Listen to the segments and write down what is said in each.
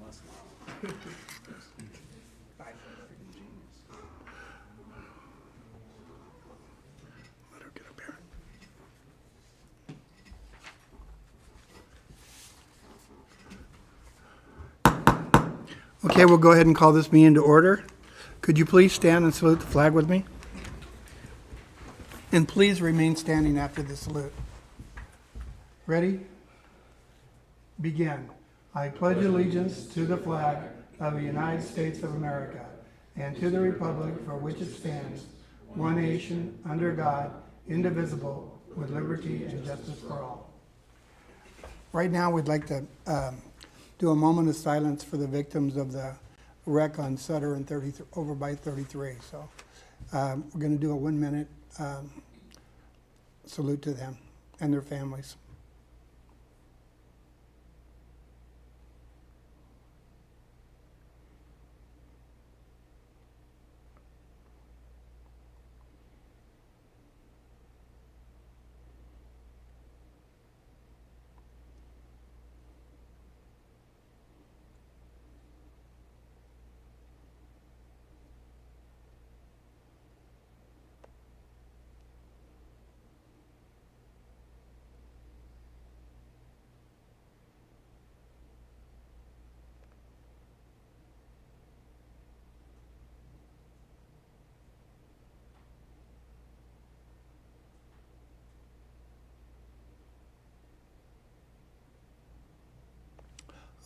Let her get up here. Okay, we'll go ahead and call this meeting to order. Could you please stand and salute the flag with me? And please remain standing after the salute. Ready? Begin. I pledge allegiance to the flag of the United States of America and to the republic for which it stands, one nation, under God, indivisible, with liberty and justice for all. Right now, we'd like to do a moment of silence for the victims of the wreck on Sutter and over by 33. So we're going to do a 1 minute salute to them and their families.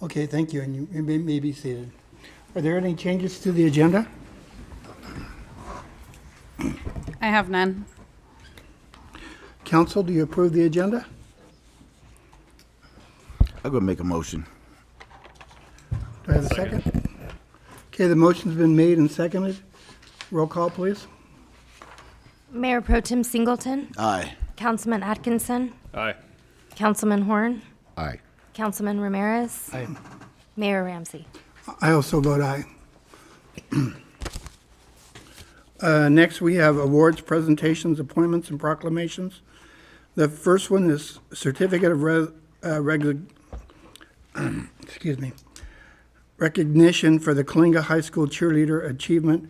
Okay, thank you, and you may be seated. Are there any changes to the agenda? I have none. Council, do you approve the agenda? I'm gonna make a motion. Do I have a second? Okay, the motion's been made and seconded. Roll call, please. Mayor Pro Tem Singleton, Aye. Councilman Atkinson, Aye. Councilman Horn, Aye. Councilman Ramirez, Aye. Mayor Ramsey. I also vote aye. Next, we have awards, presentations, appointments, and proclamations. The first one is certificate of recognition for the Coalinga High School cheerleader achievement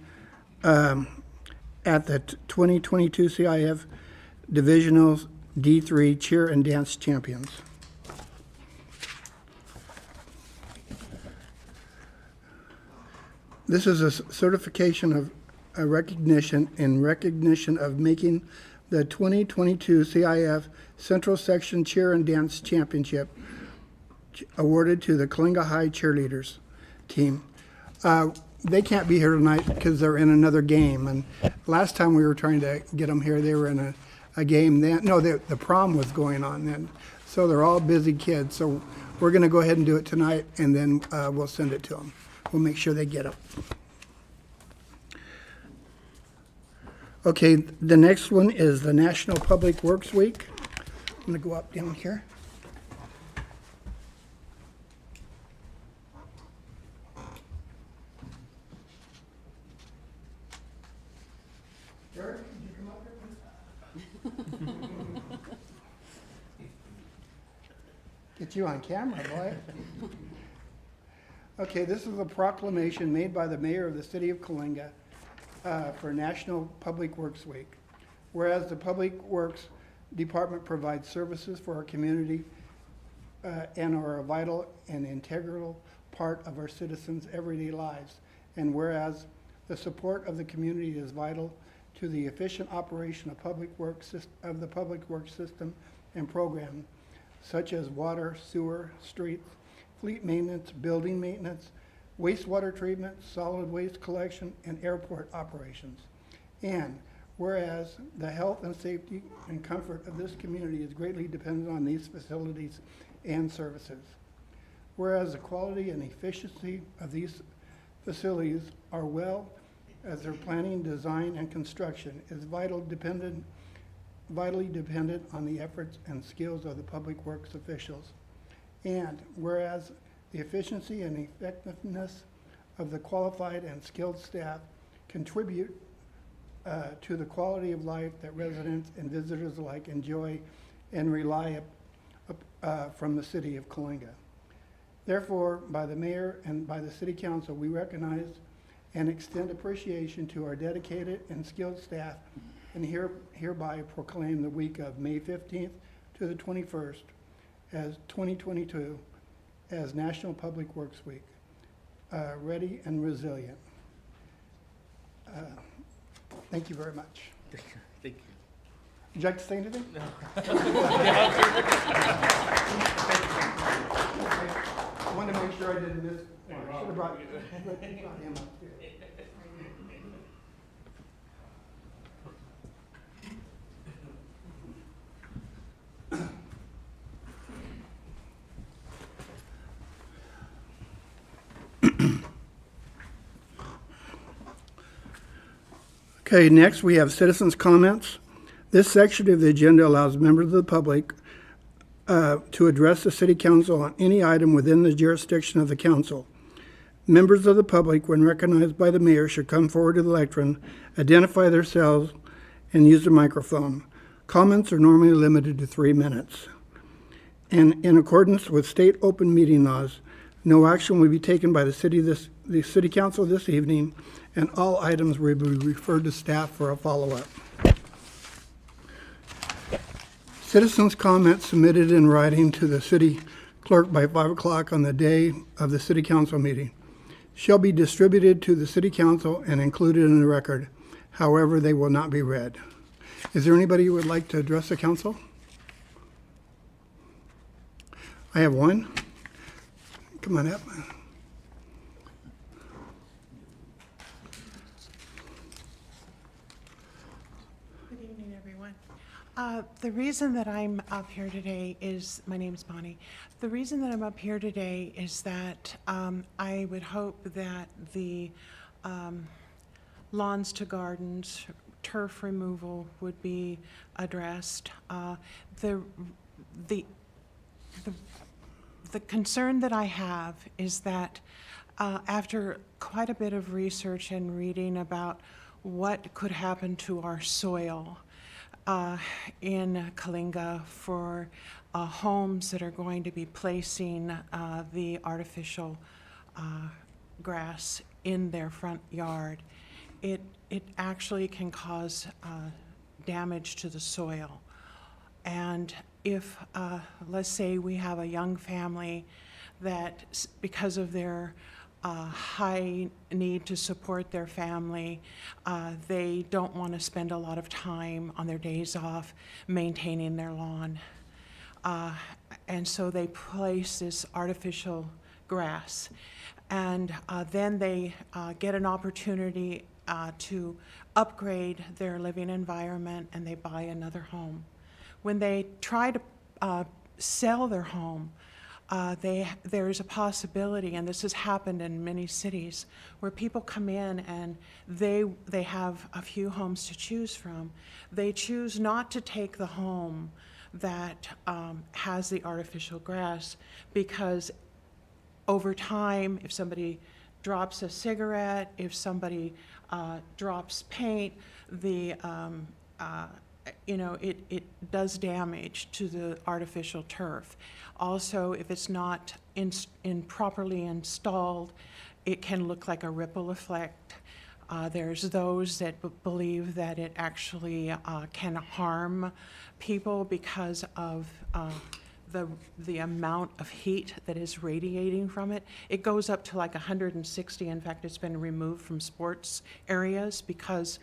at the 2022 CIF Divisional D3 Cheer and Dance Champions. This is a certification of a recognition of making the 2022 CIF Central Section Cheer and Dance Championship awarded to the Coalinga High cheerleaders team. They can't be here tonight because they're in another game. And last time we were trying to get them here, they were in a game then. No, the prom was going on then. So they're all busy kids. So we're going to go ahead and do it tonight, and then we'll send it to them. We'll make sure they get it. Okay, the next one is the National Public Works Week. I'm going to go up down here. Derek, could you come up here, please? Get you on camera, boy. Okay, this is a proclamation made by the mayor of the city of Coalinga for National Public Works Week. Whereas the Public Works Department provides services for our community and are a vital and integral part of our citizens' everyday lives. And whereas the support of the community is vital to the efficient operation of the public works system and program, such as water, sewer, streets, fleet maintenance, building maintenance, wastewater treatment, solid waste collection, and airport operations. And whereas the health and safety and comfort of this community is greatly dependent on these facilities and services. Whereas the quality and efficiency of these facilities are well as their planning, design, and construction is vitally dependent on the efforts and skills of the public works officials. And whereas the efficiency and effectiveness of the qualified and skilled staff contribute to the quality of life that residents and visitors alike enjoy and rely from the city of Coalinga. Therefore, by the mayor and by the city council, we recognize and extend appreciation to our dedicated and skilled staff, and hereby proclaim the week of May 15th to the 21st as 2022 as National Public Works Week. Ready and resilient. Thank you very much. Thank you. Would you like to say anything? No. I wanted to make sure I didn't miss. I should have brought him up here. Okay, next we have citizens' comments. This section of the agenda allows members of the public to address the city council on any item within the jurisdiction of the council. Members of the public, when recognized by the mayor, should come forward to the lectern, identify themselves, and use the microphone. Comments are normally limited to 3 minutes. And in accordance with state open meeting laws, no action will be taken by the city council this evening, and all items will be referred to staff for a follow-up. Citizens' comments submitted in writing to the city clerk by 5 o'clock on the day of the city council meeting shall be distributed to the city council and included in the record. However, they will not be read. Is there anybody who would like to address the council? I have one. Come on up. Good evening, everyone. The reason that I'm up here today is, my name's Bonnie. The reason that I'm up here today is that I would hope that the lawns to gardens, turf removal would be addressed. The concern that I have is that after quite a bit of research and reading about what could happen to our soil in Coalinga for homes that are going to be placing the artificial grass in their front yard, it actually can cause damage to the soil. And if, let's say we have a young family that, because of their high need to support their family, they don't want to spend a lot of time on their days off maintaining their lawn. And so they place this artificial grass. And then they get an opportunity to upgrade their living environment, and they buy another home. When they try to sell their home, there is a possibility, and this has happened in many cities, where people come in and they have a few homes to choose from. They choose not to take the home that has the artificial grass, because over time, if somebody drops a cigarette, if somebody drops paint, it does damage to the artificial turf. Also, if it's not properly installed, it can look like a ripple effect. There's those that believe that it actually can harm people because of the amount of heat that is radiating from it. It goes up to like 160. In fact, it's been removed from sports areas because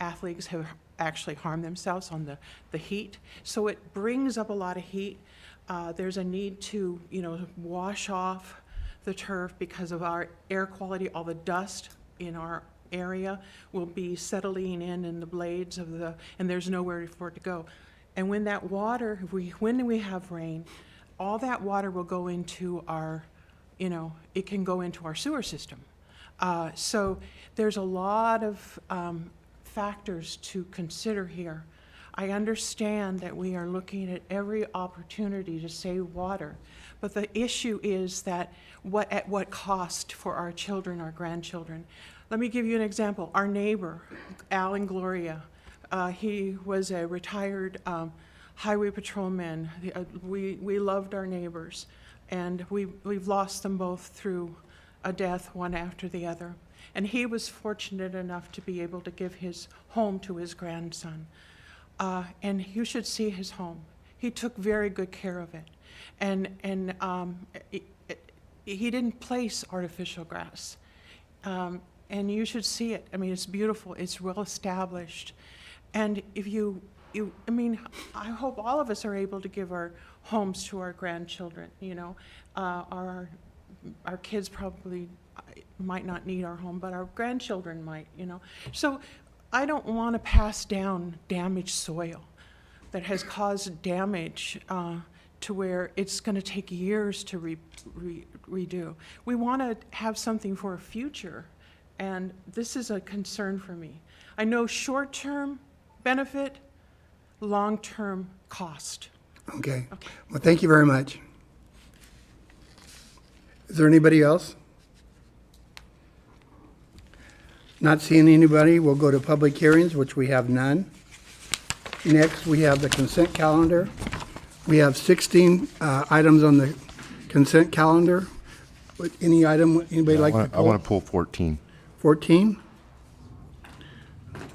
athletes have actually harmed themselves on the heat. So it brings up a lot of heat. There's a need to, wash off the turf because of our air quality. All the dust in our area will be settling in the blades of and there's nowhere for it to go. And when that water, when we have rain, all that water will go into our, it can go into our sewer system. So there's a lot of factors to consider here. I understand that we are looking at every opportunity to save water, but the issue is that at what cost for our children, our grandchildren. Let me give you an example. Our neighbor, Al and Gloria, he was a retired highway patrolman. We loved our neighbors. and we've lost them both through a death, one after the other. And he was fortunate enough to be able to give his home to his grandson. And you should see his home. He took very good care of it. And he didn't place artificial grass. And you should see it. I mean, it's beautiful. It's well established. And if I mean, I hope all of us are able to give our homes to our grandchildren, you know. Our kids probably might not need our home, but our grandchildren might, you know. So I don't want to pass down damaged soil that has caused damage to where it's going to take years to redo. We want to have something for a future, and this is a concern for me. I know short-term benefit, long-term cost. Okay. Well, thank you very much. Is there anybody else? Not seeing anybody, we'll go to public hearings, which we have none. Next, we have the consent calendar. We have 16 items on the consent calendar. Any item anybody like to I pull? want to pull 14. 14?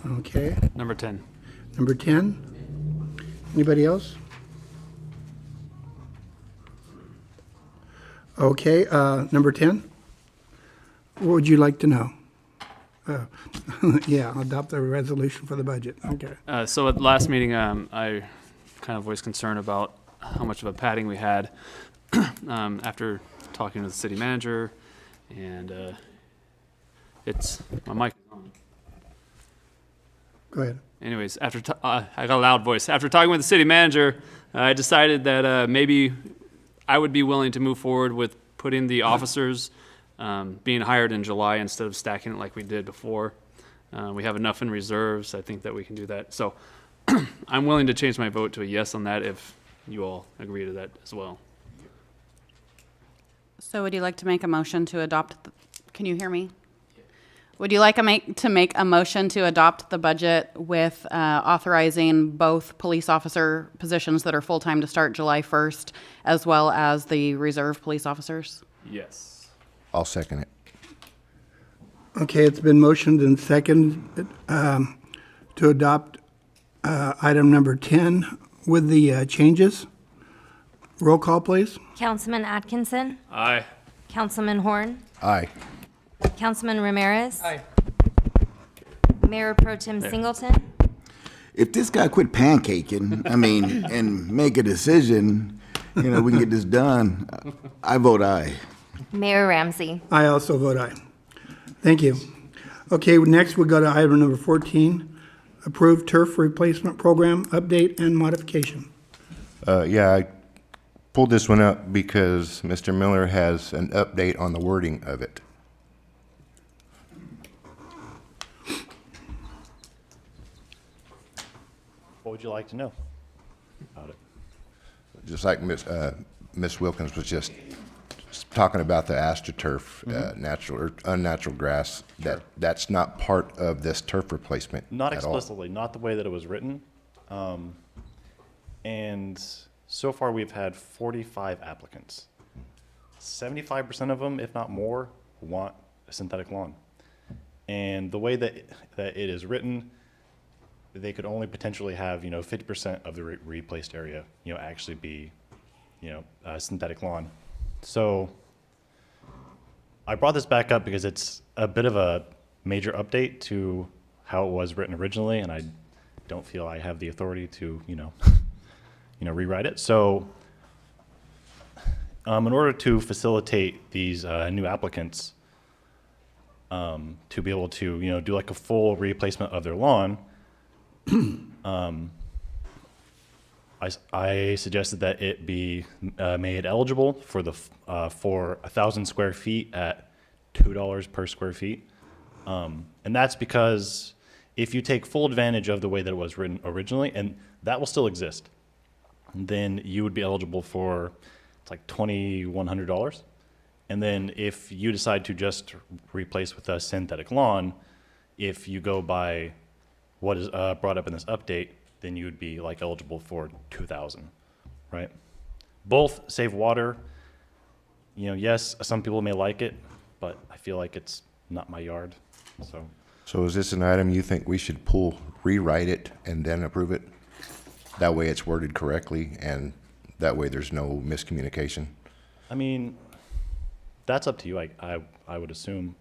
Okay. Number 10. Number 10? Anybody else? Okay, number 10? What would you like to know? Yeah, adopt the resolution for the budget. Okay. So at the last meeting, I kind of voiced concern about how much of a padding we had after talking to the city manager, and it's my mic is on. Go ahead. Anyways, I got a loud voice. After talking with the city manager, I decided that maybe I would be willing to move forward with putting the officers being hired in July instead of stacking it like we did before. We have enough in reserves. I think that we can do that. So I'm willing to change my vote to a yes on that if you all agree to that as well. So would you like to make a motion to adopt, can you hear me? Would you like to make a motion to adopt the budget with authorizing both police officer positions that are full-time to start July 1st, as well as the reserve police officers? Yes. I'll second it. Okay, it's been motioned and seconded to adopt item number 10 with the changes. Roll call, please. Councilman Atkinson, Aye. Councilman Horn, Aye. Councilman Ramirez. Aye. Mayor Pro Tem Singleton. If this guy quit pancaking, I mean, and make a decision, you know, we can get this done, I vote aye. Mayor Ramsey. I also vote aye. Thank you. Okay, next we go to item number 14, approved turf replacement program update and modification. Yeah, I pulled this one up because Mr. Miller has an update on the wording of it. What would you like to know about it? Just like Miss Wilkins was just talking about the AstroTurf, natural or unnatural grass, that's not part of this turf replacement Not at all. explicitly, not the way that it was written. And so far, we've had 45 applicants. 75% of them, if not more, want a synthetic lawn. And the way that it is written, they could only potentially have, 50% of the replaced area, actually be, a synthetic lawn. So I brought this back up because it's a bit of a major update to how it was written originally, and I don't feel I have the authority to, rewrite it. So in order to facilitate these new applicants to be able to, do like a full replacement of their lawn, I suggested that it be made eligible for for 1,000 square feet at $2 per square feet, and that's because if you take full advantage of the way that it was written originally, and that will still exist, then you would be eligible for it's like $2,100, and then if you decide to just replace with a synthetic lawn, if you go by what is brought up in this update, then you would be like eligible for $2,000, right? Both save water, You know, yes, some people may like it, but I feel like it's not my yard, so. So is this an item you think we should rewrite it, and then approve it? That way it's worded correctly, and that way there's no miscommunication. I mean, that's up to you, I would assume.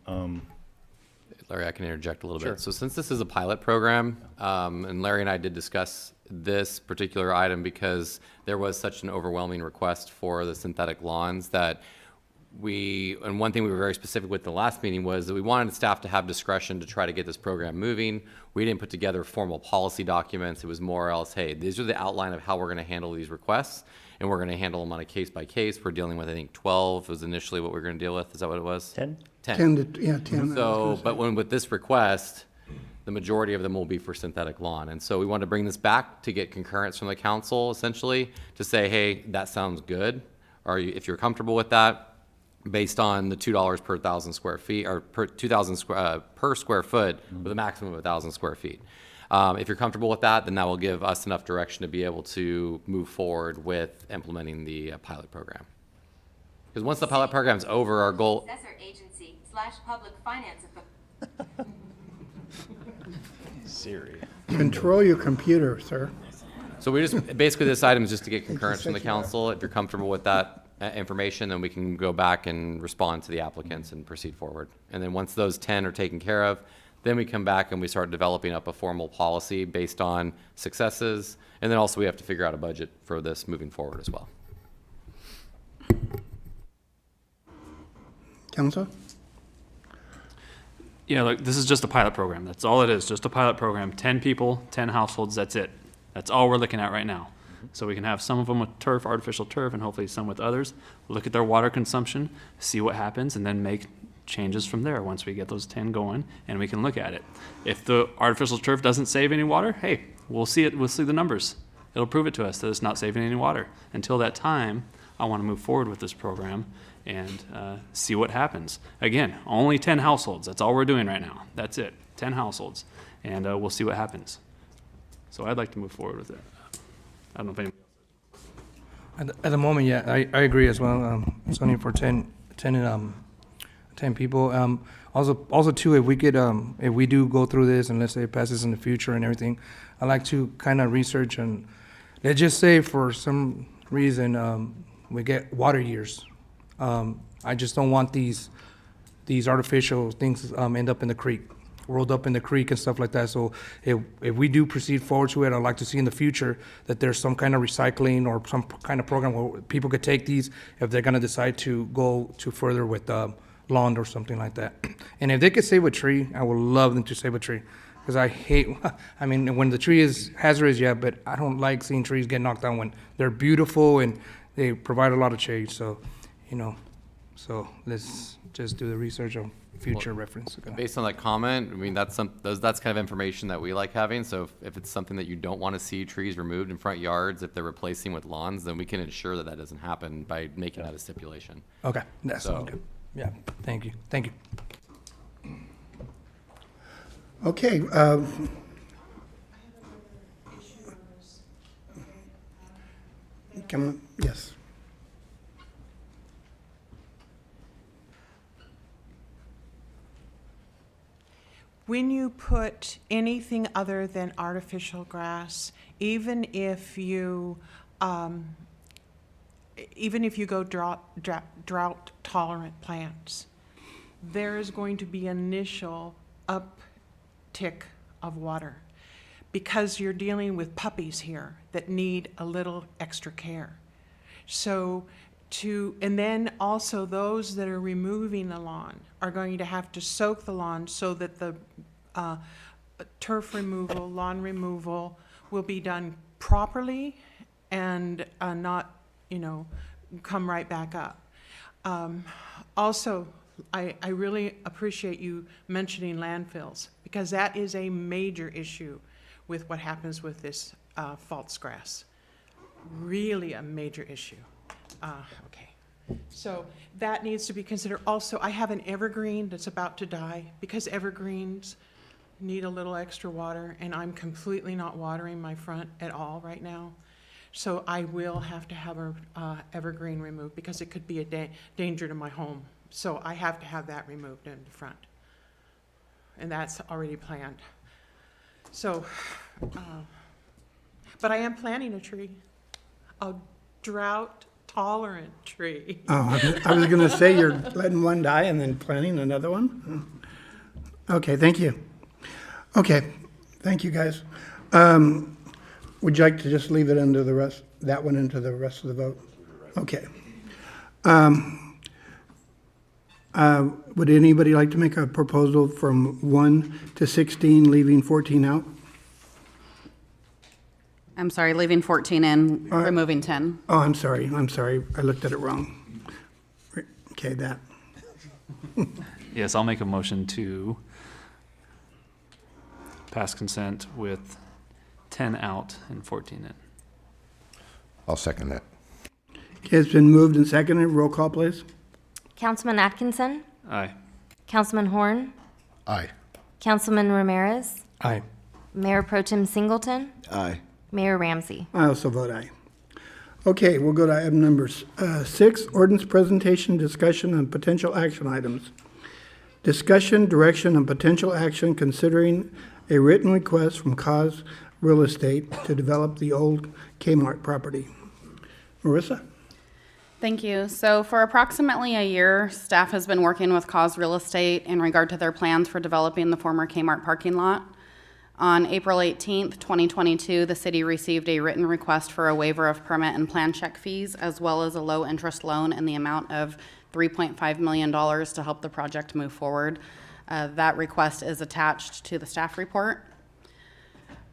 Larry, I can interject a little Sure. bit. So since this is a pilot program, and Larry and I did discuss this particular item because there was such an overwhelming request for the synthetic lawns that and one thing we were very specific with the last meeting was that we wanted staff to have discretion to try to get this program moving. We didn't put together formal policy documents. It was more or else, hey, these are the outline of how we're going to handle these requests, and we're going to handle them on a case by case. We're dealing with, I think, 12 was initially what we were going to deal with. Is that what it was? 10? 10. Yeah, 10. So, but with this request, the majority of them will be for synthetic lawn. And so we wanted to bring this back to get concurrence from the council, essentially, to say, hey, that sounds good. If you're comfortable with that, based on the $2 per 1,000 square feet, or per 2,000 per square foot, with a maximum of 1,000 square feet. If you're comfortable with that, then that will give us enough direction to be able to move forward with implementing the pilot program. Because once the pilot program's over, our goal. Assessor agency / public finance. Siri. Control your computer, sir. So we just, basically this item is just to get concurrence from the council. If you're comfortable with that information, then we can go back and respond to the applicants and proceed forward. And then once those 10 are taken care of, then we come back and we start developing up a formal policy based on successes. And then also we have to figure out a budget for this moving forward as well. Council? Yeah, look, this is just a pilot program. That's all it is, just a pilot program. 10 people, 10 households, that's it. That's all we're looking at right now. So we can have some of them with turf, artificial turf, and hopefully some with others. Look at their water consumption, see what happens, and then make changes from there once we get those 10 going, and we can look at it. If the artificial turf doesn't save any water, hey, we'll see it. We'll see the numbers. It'll prove it to us that it's not saving any water. Until that time, I want to move forward with this program and see what happens. Again, only 10 households. That's all we're doing right now. That's it, 10 households, and we'll see what happens. So I'd like to move forward with it. I don't know if anybody At the moment, yeah, I agree as well. It's only for 10 people. Also too, if we could, if we do go through this and let's say it passes in the future and everything, I like to kind of research and let's just say for some reason we get water years. I just don't want these artificial things end up in the creek, rolled up in the creek and stuff like that. So if we do proceed forward to it, I'd like to see in the future that there's some kind of recycling or some kind of program where people could take these if they're gonna decide to go to further with lawn or something like that. And if they could save a tree, I would love them to save a tree. Because I hate, I mean, when the tree is hazardous, yeah, but I don't like seeing trees get knocked down when they're beautiful and they provide a lot of shade. So, so let's just do the research on future reference. Based on that comment, I mean, that's kind of information that we like having. So if it's something that you don't want to see trees removed in front yards, if they're replacing with lawns, then we can ensure that doesn't happen by making that a stipulation. Okay, that So- sounds good. Yeah, thank you. Okay. Come on, yes. When you put anything other than artificial grass, even if you go drought tolerant plants, there is going to be initial uptick of water because you're dealing with puppies here that need a little extra care. So and then also those that are removing the lawn are going to have to soak the lawn so that the turf removal, lawn removal will be done properly and not, come right back up. Also, I really appreciate you mentioning landfills because that is a major issue with what happens with this false grass. Really a major issue. Okay, so that needs to be considered. Also, I have an evergreen that's about to die because evergreens need a little extra water and I'm completely not watering my front at all right now. So I will have to have a evergreen removed because it could be a danger to my home. So I have to have that removed in the front. And that's already planned. So, but I am planting a tree, a drought-tolerant tree. Oh, I was gonna say you're letting one die and then planting another one? Okay, thank you. Okay, thank you, guys. Would you like to just leave it under the rest, that one into the rest of the vote? Okay. Would anybody like to make a proposal from 1 to 16, leaving 14 out? I'm sorry, leaving 14 in, All right. removing 10. Oh, I'm sorry, I looked at it wrong. Okay, that. Yes, I'll make a motion to pass consent with 10 out and 14 in. I'll second that. Okay, it's been moved and seconded. Roll call, please. Councilman Atkinson, Aye. Councilman Horn, Aye. Councilman Ramirez, Aye. Mayor Pro Tem Singleton, Aye. Mayor Ramsey. I also vote aye. Okay, we'll go to item number 6, ordinance presentation, discussion, and potential action items. Discussion, direction, and potential action considering a written request from Cause Real Estate to develop the old Kmart property. Marissa? Thank you. So for approximately a year, staff has been working with Cause Real Estate in regard to their plans for developing the former Kmart parking lot. On April 18th, 2022, the city received a written request for a waiver of permit and plan check fees, as well as a low-interest loan in the amount of $3.5 million to help the project move forward. That request is attached to the staff report.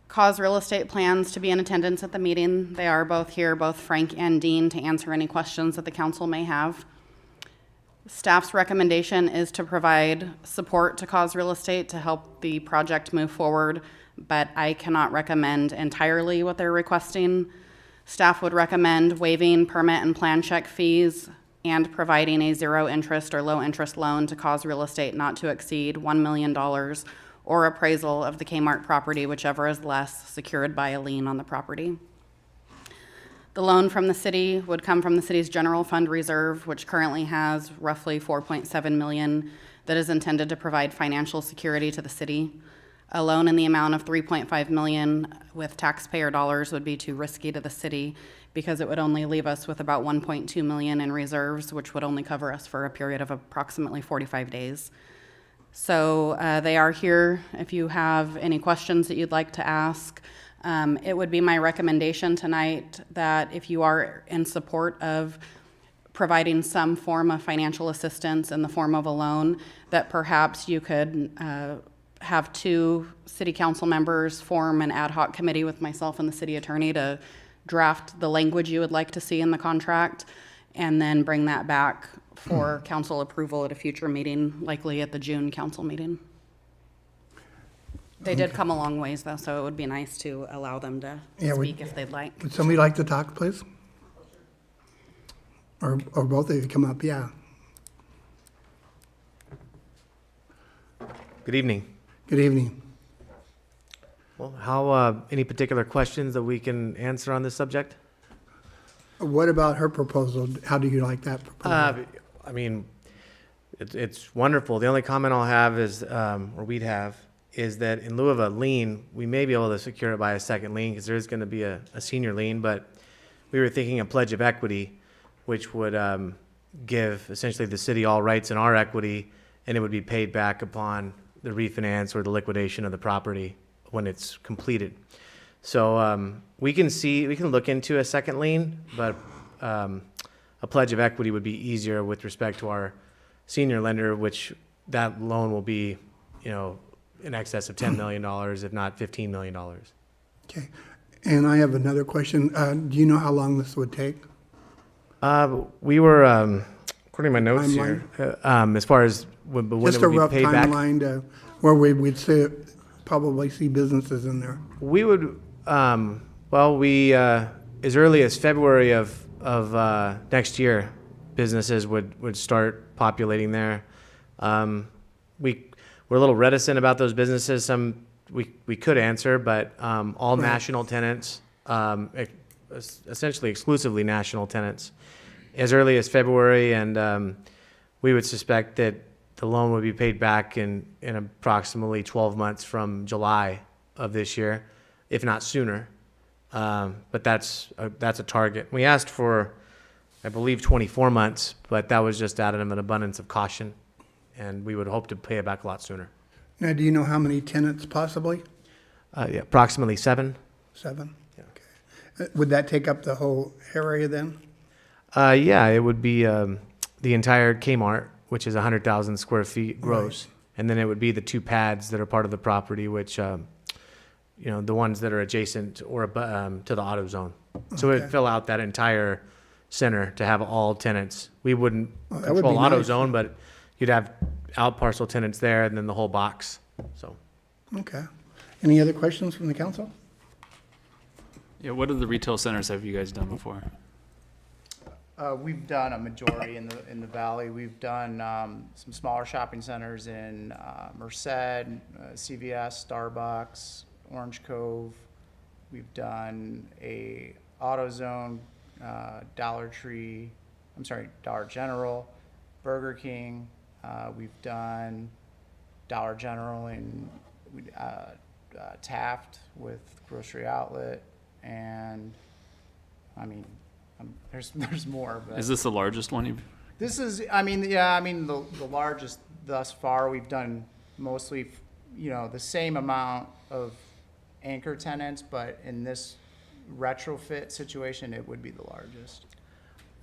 Cause Real Estate plans to be in attendance at the meeting. They are both here, both Frank and Dean, to answer any questions that the council may have. Staff's recommendation is to provide support to Cause Real Estate to help the project move forward, but I cannot recommend entirely what they're requesting. Staff would recommend waiving permit and plan check fees and providing a zero interest or low interest loan to Cause Real Estate not to exceed $1 million or appraisal of the Kmart property, whichever is less, secured by a lien on the property. The loan from the city would come from the city's general fund reserve, which currently has roughly $4.7 million that is intended to provide financial security to the city. A loan in the amount of $3.5 million with taxpayer dollars would be too risky to the city because it would only leave us with about $1.2 million in reserves, which would only cover us for a period of approximately 45 days. So they are here if you have any questions that you'd like to ask. It would be my recommendation tonight that if you are in support of providing some form of financial assistance in the form of a loan, that perhaps you could have 2 city council members form an ad hoc committee with myself and the city attorney to draft the language you would like to see in the contract, and then bring that back for council approval at a future meeting, likely at the June council meeting. They did come a long ways, though, so it would be nice to allow them to speak if they'd like. Would somebody like to talk, please? Or both of you come up, yeah. Good evening. Good evening. Well, how, any particular questions that we can answer on this subject? What about her proposal? How do you like that proposal? I mean, it's wonderful. The only comment I'll have is, or we'd have, is that in lieu of a lien, we may be able to secure it by a second lien because there is going to be a senior lien, but we were thinking a pledge of equity, which would give essentially the city all rights in our equity, and it would be paid back upon the refinance or the liquidation of the property when it's completed. So we can look into a second lien, but a pledge of equity would be easier with respect to our senior lender, which that loan will be, in excess of $10 million, if not $15 million. Okay. And I have another question. Do you know how long this would take? We were, according to my notes here, as far as when it Just a would be rough paid back. timeline to where we'd probably see businesses in there. We would, as early as February of next year, businesses would start populating there. We're a little reticent about those businesses. Some we could answer, but all national tenants, essentially exclusively national tenants as early as February, and we would suspect that the loan would be paid back in approximately 12 months from July of this year, if not sooner. But that's a target. We asked for, I believe, 24 months, but that was just out of an abundance of caution, and we would hope to pay it back a lot sooner. Now, do you know how many tenants possibly? Yeah, approximately 7. 7? Yeah. Okay. Would that take up the whole area then? Yeah, it would be the entire Kmart, which is 100,000 square feet gross, and then it would be the 2 pads that are part of the property, which the ones that are adjacent or to the auto zone. So it would Okay. fill out that entire center to have all tenants. We wouldn't Oh, that would control be auto nice. zone, but you'd have out parcel tenants there, and then the whole box. So Okay. Any other questions from the council? Yeah, what other retail centers have you guys done before? We've done a majority in the valley. We've done some smaller shopping centers in Merced, CVS, Starbucks, Orange Cove. We've done a AutoZone, Dollar General, Burger King. We've done Dollar General in Taft with Grocery Outlet, and I mean, there's more. But Is this the largest one you've? this is, the largest thus far. We've done mostly, the same amount of anchor tenants, but in this retrofit situation, it would be the largest.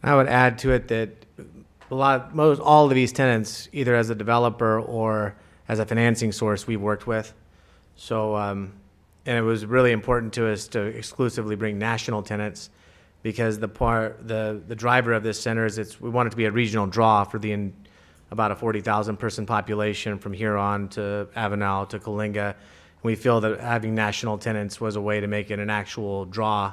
I would add to it that all of these tenants, either as a developer or as a financing source, we've worked with. So, and it was really important to us to exclusively bring national tenants, because the driver of this center is we want it to be a regional draw for about a 40,000 person population from here on to Avenal to Coalinga. We feel that having national tenants was a way to make it an actual draw,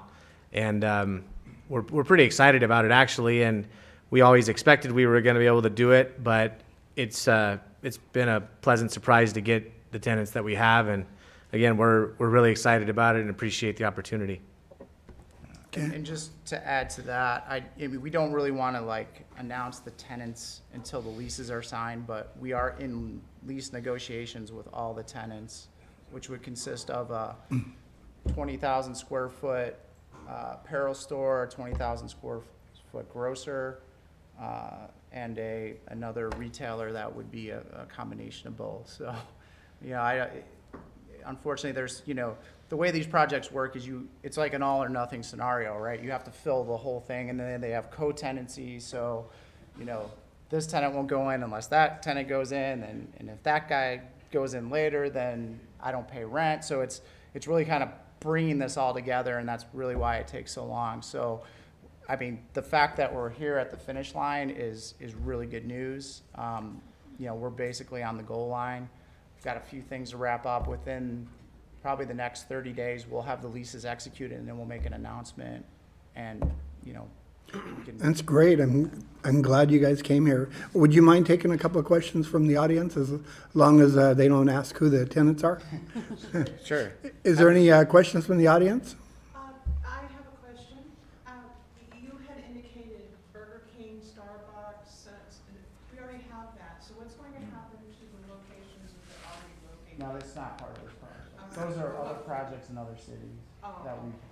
and we're pretty excited about it actually. And we always expected we were going to be able to do it, but it's been a pleasant surprise to get the tenants that we have. And again, we're really excited about it and appreciate the opportunity. And just to add to that, we don't really want to announce the tenants until the leases are signed, but we are in lease negotiations with all the tenants, which would consist of a 20,000 square foot apparel store, a 20,000 square foot grocer, and another retailer that would be a combination of both. So, unfortunately, there's, the way these projects work is it's like an all or nothing scenario, right? You have to fill the whole thing, and then they have co-tenancy. So, this tenant won't go in unless that tenant goes in, and if that guy goes in later, then I don't pay rent. So it's really kind of bringing this all together, and that's really why it takes so long. So, the fact that we're here at the finish line is really good news. We're basically on the goal line. We've got a few things to wrap up within probably the next 30 days. We'll have the leases executed, and then we'll make an announcement, and, we can. That's great. I'm glad you guys came here. Would you mind taking a couple of questions from the audience, as long as they don't ask who the tenants are? Sure. Is there any questions from the audience? I have a question. You had indicated Burger King, Starbucks, we already have that. So what's going to happen to the locations that are already located? No, that's not part of this project. Those are other projects in other cities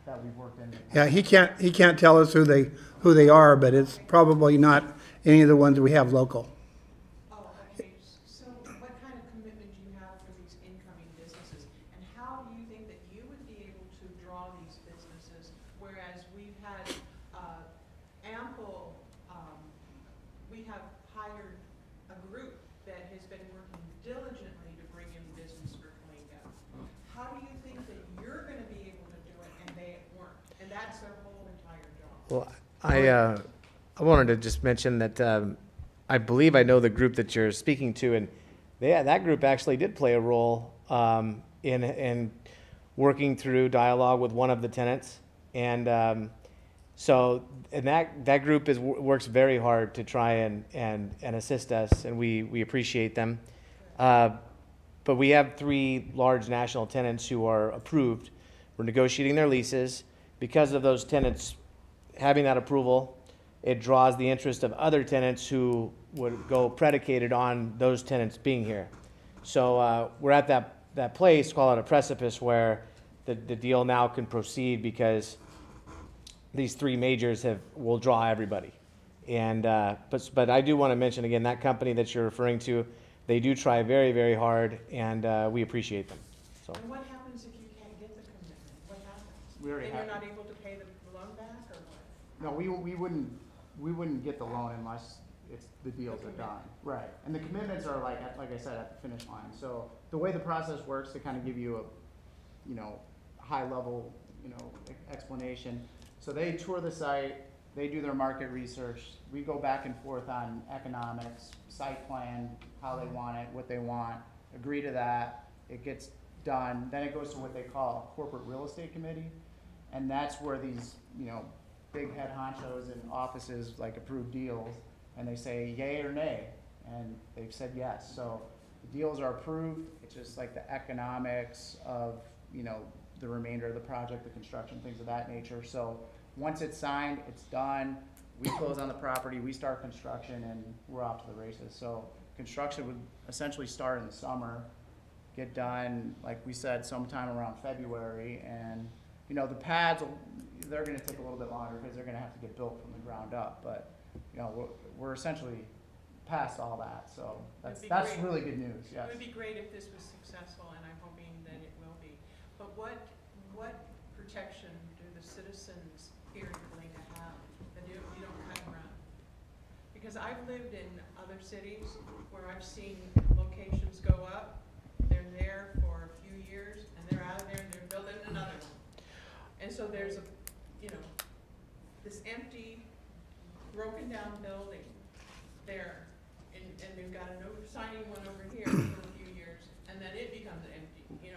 that we've worked in. Yeah, he can't tell us who they are, but it's probably not any of the ones we have local. Oh, okay. So what kind of commitment do you have for these incoming businesses? And how do you think that you would be able to draw these businesses? Whereas we've had we have hired a group that has been working diligently to bring in business for Coalinga. How do you think that you're going to be able to do it and they weren't? And that's their whole entire job. Well, I wanted to just mention that I believe I know the group that you're speaking to, and that group actually did play a role in working through dialogue with one of the tenants, and that group works very hard to try and assist us, and we appreciate them. But we have 3 large national tenants who are approved. We're negotiating their leases because of those tenants having that approval, it draws the interest of other tenants who would go predicated on those tenants being here. So we're at that place, call it a precipice, where the deal now can proceed because these three majors will draw everybody. And but I do want to mention again, that company that you're referring to, they do try very, very hard, and we appreciate them. So And what happens if you can't get the commitment? What happens? We already Then you're have- not able to pay the loan back, or what? No, we wouldn't get the loan unless the deals are done. Right, and the commitments are like I said, at the finish line. So the way the process works, to kind of give you a, high level, explanation. So they tour the site, they do their market research, we go back and forth on economics, site plan, how they want it, what they want, agree to that, it gets done, then it goes to what they call a corporate real estate committee, and that's where these, big head honchos and offices like approve deals, and they say yay or nay, and they've said yes. So the deals are approved, it's just like the economics of, the remainder of the project, the construction, things of that nature. So once it's signed, it's done, we close on the property, we start construction, and we're off to the races. So construction would essentially start in the summer, get done, like we said, sometime around February, and, the pads, they're gonna take a little bit longer because they're gonna have to get built from the ground up, but, we're essentially past all that, so It'd be that's great. really good news, yes. It would be great if this was successful, and I'm hoping that it will be. But what protection do the citizens here in Galena have that you don't cut and run? Because I've lived in other cities where I've seen locations go up, they're there for a few years, and they're out of there and they're building another one. And so there's this empty, broken down building there, and they've got a new signing one over here for a few years, and then it becomes empty,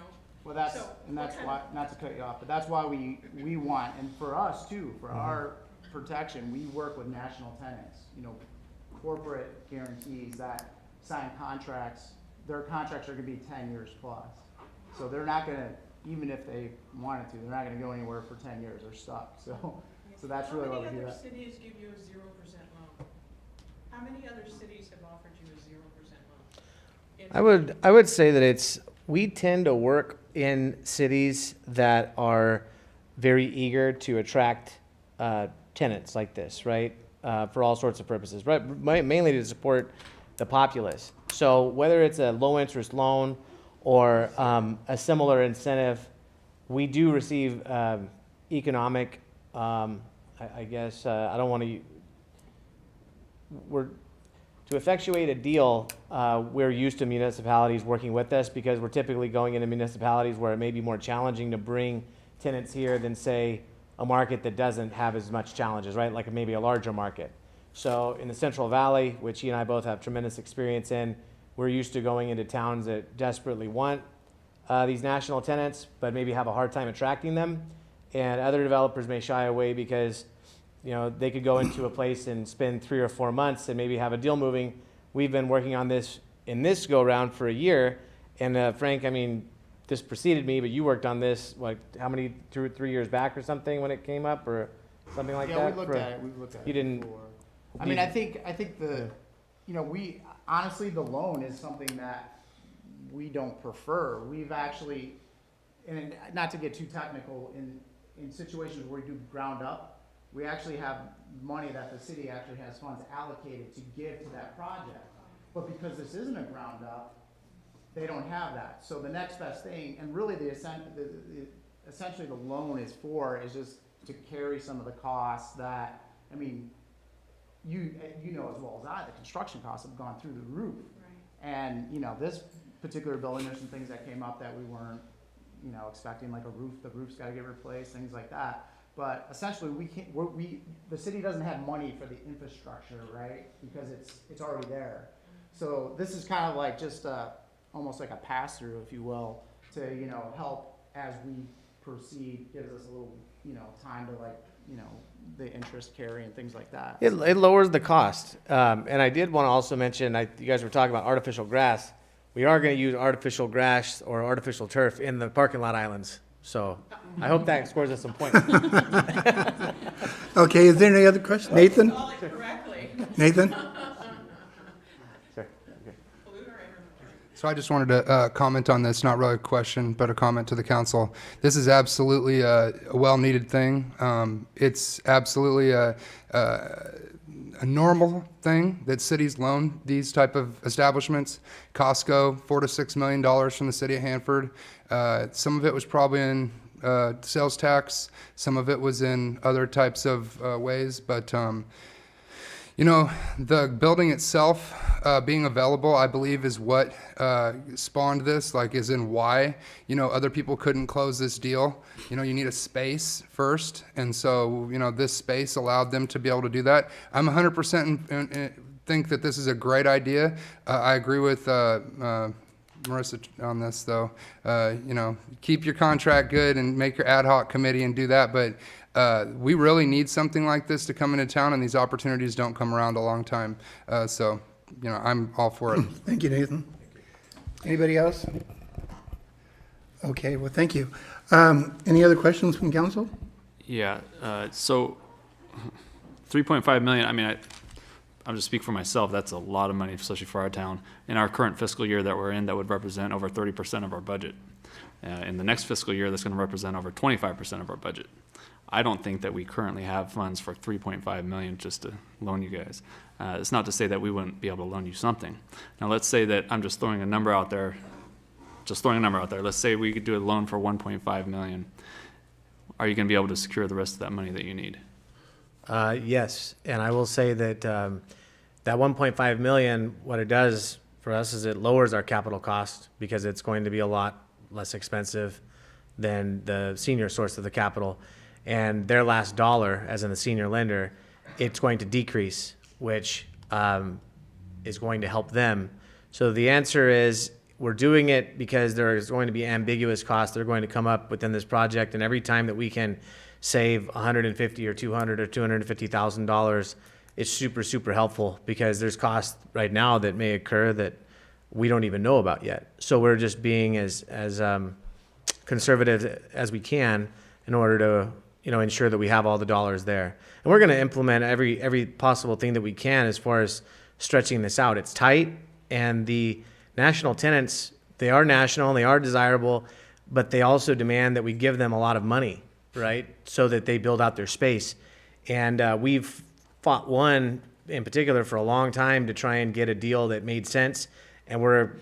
Well, that's, So, and what that's kind why, not to cut you off, but that's why we want, and for us too, for our protection, we work with national tenants, corporate guarantees that sign contracts, their contracts are gonna be 10 years plus. So they're not gonna, even if they wanted to, they're not gonna go anywhere for 10 years, they're stuck, so that's really why we do How many that. other cities give you a 0% loan? How many other cities have offered you a 0% loan? I would say that we tend to work in cities that are very eager to attract tenants like this, right? For all sorts of purposes, right? Mainly to support the populace. So whether it's a low interest loan or a similar incentive, we do receive economic, I guess, I don't want to, to effectuate a deal, we're used to municipalities working with us because we're typically going into municipalities where it may be more challenging to bring tenants here than, say, a market that doesn't have as much challenges, right? Like maybe a larger market. So in the Central Valley, which he and I both have tremendous experience in, we're used to going into towns that desperately want these national tenants, but maybe have a hard time attracting them. And other developers may shy away because they could go into a place and spend 3 or 4 months and maybe have a deal moving. We've been working on this in this go round for a year. And Frank, this preceded me, but you worked on this, how many, 2 or 3 years back or something when it came up or something like that? Yeah, we've looked at it You didn't, before. I think we, honestly, the loan is something that we don't prefer. We've actually, and not to get too technical, in situations where we do ground up, we actually have money that the city actually has funds allocated to give to that project. But because this isn't a ground up, they don't have that. So the next best thing, and really essentially the loan is just to carry some of the costs that, you know as well as I, the construction costs have gone through the roof. Right. And, this particular building, there's some things that came up that we weren't, expecting, like a roof, the roof's gotta get replaced, things like that. But essentially, the city doesn't have money for the infrastructure, right? Because it's already there. So this is kind of like just almost like a pass-through, if you will, to, help as we proceed, gives us a little, time to the interest carry and things like that. it lowers the cost. And I did want to also mention, you guys were talking about artificial grass. We are going to use artificial grass or artificial turf in the parking lot islands. So I hope that scores us some points. Okay, is there any other question? Nathan? Nathan? So I just wanted to comment on this, not really a question, but a comment to the council. This is absolutely a well-needed thing. It's absolutely a normal thing that cities loan these type of establishments. Costco, $4 to $6 million from the city of Hanford. Some of it was probably in sales tax. Some of it was in other types of ways, but you know, the building itself being available, I believe, is what spawned this, like, is in why, you know, other people couldn't close this deal. You know, you need a space first, and so, you know, this space allowed them to be able to do that. I'm 100% think that this is a great idea. I agree with Marissa on this, though. You know, keep your contract good and make your ad hoc committee and do that, but we really need something like this to come into town, and these opportunities don't come around a long time. So, you know, I'm all for it. Thank you, Nathan. Anybody else? Okay, well, thank you. Any other questions from council? Yeah, so 3.5 million, I mean, I'll just speak for myself, that's a lot of money, especially for our town. In our current fiscal year that we're in, that would represent over 30% of our budget. In the next fiscal year, that's gonna represent over 25% of our budget. I don't think that we currently have funds for 3.5 million just to loan you guys. It's not to say that we wouldn't be able to loan you something. Now, let's say that I'm just throwing a number out there, Let's say we could do a loan for 1.5 million. Are you gonna be able to secure the rest of that money that you need? Yes, and I will say that that 1.5 million, what it does for us is it lowers our capital cost because it's going to be a lot less expensive than the senior source of the capital. And their last dollar, as in the senior lender, it's going to decrease, which is going to help them. So the answer is we're doing it because there's going to be ambiguous costs that are going to come up within this project, and every time that we can save $150 or $200 or $250,000, it's super, super helpful because there's costs right now that may occur that we don't even know about yet. So we're just being as conservative as we can in order to, you know, ensure that we have all the dollars there. And we're going to implement every possible thing that we can as far as stretching this out. It's tight, and the national tenants, they are national and they are desirable, but they also demand that we give them a lot of money, right, so that they build out their space. And we've fought one in particular for a long time to try and get a deal that made sense. And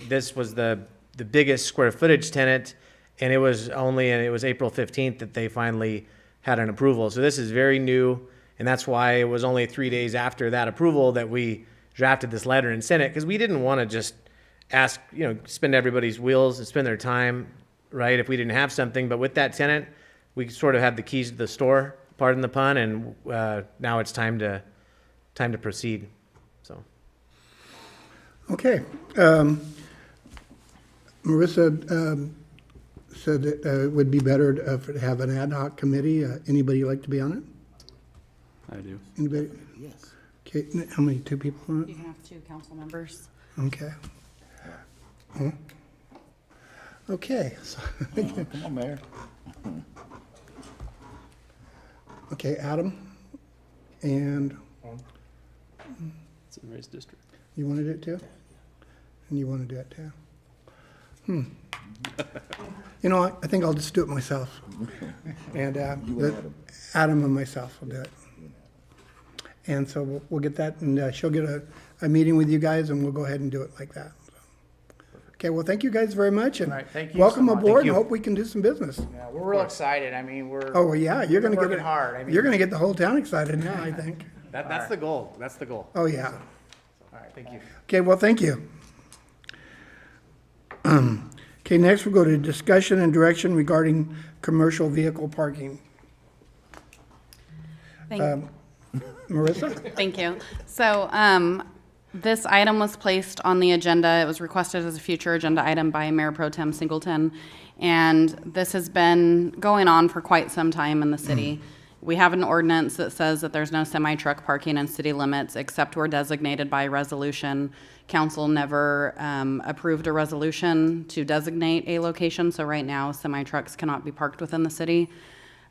this was the biggest square footage tenant, and it was April 15th that they finally had an approval. So this is very new, and that's why it was only 3 days after that approval that we drafted this letter and sent it, because we didn't want to just ask, you know, spend everybody's wheels and spend their time, right, if we didn't have something. But with that tenant, we sort of had the keys to the store, pardon the pun, and now it's time to proceed. So. Okay. Marissa said that it would be better to have an ad hoc committee. Anybody like to be on it? I do. Anybody? Yes. Okay, how many, 2 people on it? You have 2 council members. Okay. Huh? Okay. So Come on, Mayor. okay, Adam, and It's in Ray's district. you want to do it too? And you want to do it too? You know what? I think I'll just do it myself. And Adam and myself will do it. And so we'll get that, and she'll get a meeting with you guys, and we'll go ahead and do it like that. Okay, well, thank you guys very much, and All right, thank you welcome so much. aboard, Thank and you. hope we can do some business. Yeah, we're real excited. I mean, Oh, well, yeah, you're gonna get working hard. I mean, you're gonna get the whole town excited now, I think. That's the goal. That's the goal. Oh, yeah. All right, thank you. Okay, well, thank you. Okay, next we'll go to discussion and direction regarding commercial vehicle parking. Marissa? Thank you. So, this item was placed on the agenda. It was requested as a future agenda item by Mayor Pro Tem Singleton. And this has been going on for quite some time in the city. We have an ordinance that says that there's no semi-truck parking in city limits except where designated by resolution. Council never approved a resolution to designate a location, so right now, semi-trucks cannot be parked within the city.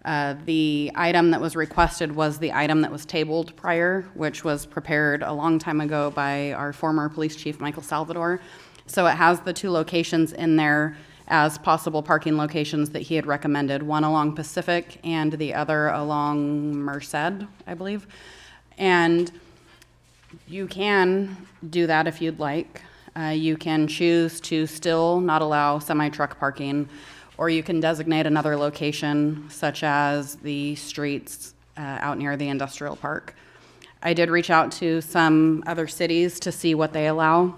The item that was requested was the item that was tabled prior, which was prepared a long time ago by our former police chief, Michael Salvador. So it has the two locations in there as possible parking locations that he had recommended, one along Pacific and the other along Merced, I believe. And you can do that if you'd like. You can choose to still not allow semi-truck parking, or you can designate another location, such as the streets out near the industrial park. I did reach out to some other cities to see what they allow.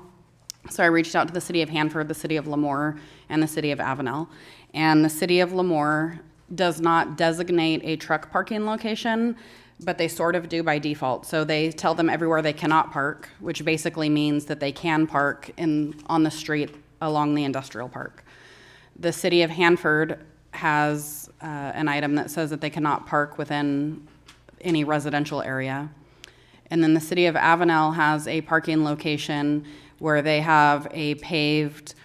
So I reached out to the city of Hanford, the city of Lemoore, and the city of Avenel. And the city of Lemoore does not designate a truck parking location, but they sort of do by default. So they tell them everywhere they cannot park, which basically means that they can park on the street along the industrial park. The city of Hanford has an item that says that they cannot park within any residential area. And then the city of Avenel has a parking location where they have a paved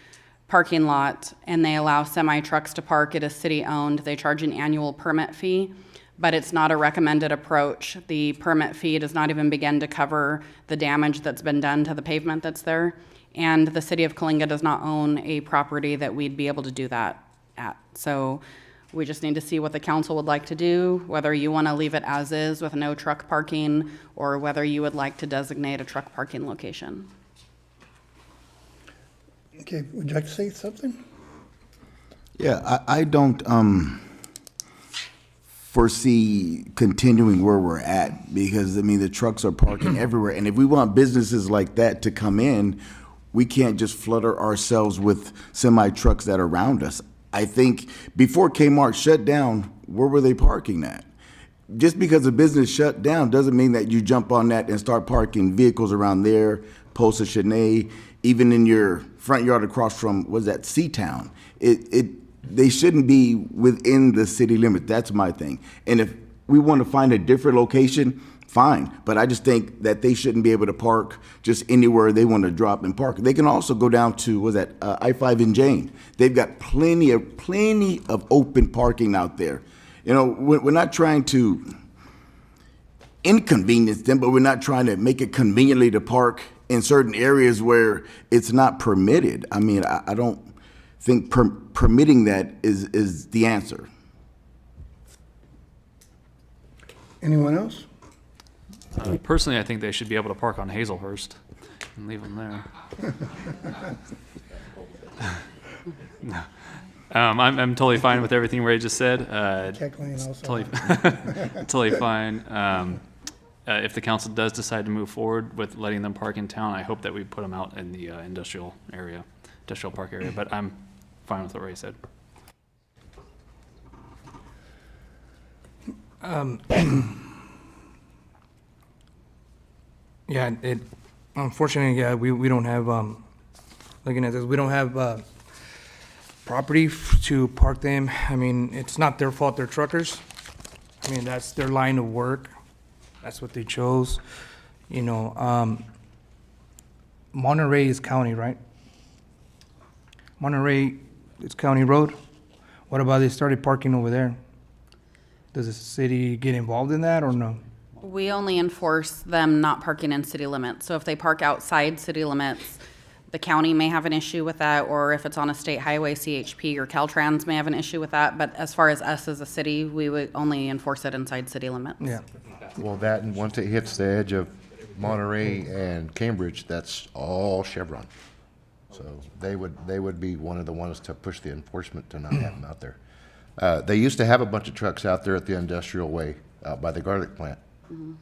parking lot and they allow semi-trucks to park. It is city-owned. They charge an annual permit fee, but it's not a recommended approach. The permit fee does not even begin to cover the damage that's been done to the pavement that's there. And the city of Coalinga does not own a property that we'd be able to do that at. So we just need to see what the council would like to do, whether you want to leave it as is with no truck parking, or whether you would like to designate a truck parking location. Okay, would you like to say something? Yeah, I don't foresee continuing where we're at, because, I mean, the trucks are parking everywhere. And if we want businesses like that to come in, we can't just flutter ourselves with semi-trucks that are around us. I think before Kmart shut down, where were they parking at? Just because a business shut down doesn't mean that you jump on that and start parking vehicles around there, Post of Cheney, even in your front yard across from, was that Seatown? They shouldn't be within the city limit. That's my thing. And if we want to find a different location, fine. But I just think that they shouldn't be able to park just anywhere they want to drop and park. They can also go down to, was that I-5 in Jane? They've got plenty of open parking out there. You know, we're not trying to inconvenience them, but we're not trying to make it conveniently to park in certain areas where it's not permitted. I mean, I don't think permitting that is the answer. Anyone else? Personally, I think they should be able to park on Hazelhurst and leave them there. No. I'm totally fine with everything Ray just said. Check lane also. Totally, totally fine. If the council does decide to move forward with letting them park in town, I hope that we put them out in the industrial park area. But I'm fine with what Ray said. Yeah, unfortunately, yeah, we don't have, looking at this, we don't have property to park them. I mean, it's not their fault, they're truckers. I mean, that's their line of work. That's what they chose. You know, Monterey is county, right? Monterey is county road. What about they started parking over there? Does the city get involved in that or no? We only enforce them not parking in city limits. So if they park outside city limits, the county may have an issue with that, or if it's on a state highway, CHP or Caltrans may have an issue with that. But as far as us as a city, we would only enforce it inside city limits. Yeah. Well, that, and once it hits the edge of Monterey and Cambridge, that's all Chevron. So they would be one of the ones to push the enforcement to not have them out there. They used to have a bunch of trucks out there at the industrial way out by the garlic plant.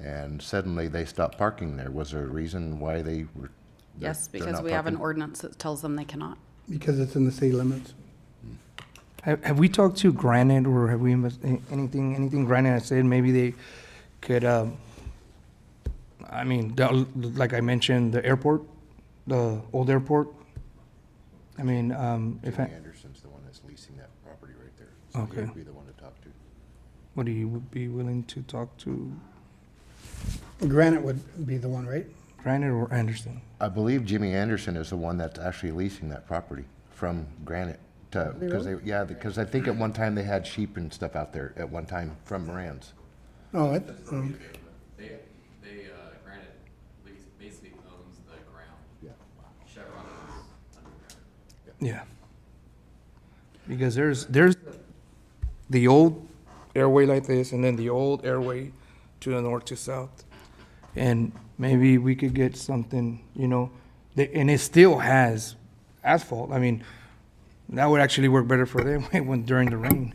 And suddenly they stopped parking there. Was there a reason why they were? Yes, they're because not we have an parking? ordinance that tells them they cannot. Because it's in the city limits. Have we talked to Granite, or have we anything Granite has said maybe they could, I mean, like I mentioned, the airport, the old airport? I mean, if Jimmy Anderson's the one that's leasing that property right there. So Okay. he'd be the one to talk to. Would you be willing to talk to Granite would be the one, right? Granite or Anderson? I believe Jimmy Anderson is the one that's actually leasing that property from Granite to, because I think at one time they had sheep and stuff out there at one time from Moran's. Oh, it, Granite basically owns the ground. Yeah. Chevron is underground. Yeah. Because there's the old airway like this, and then the old airway to the north to south. And maybe we could get something, you know, and it still has asphalt. I mean, that would actually work better for them when during the rain.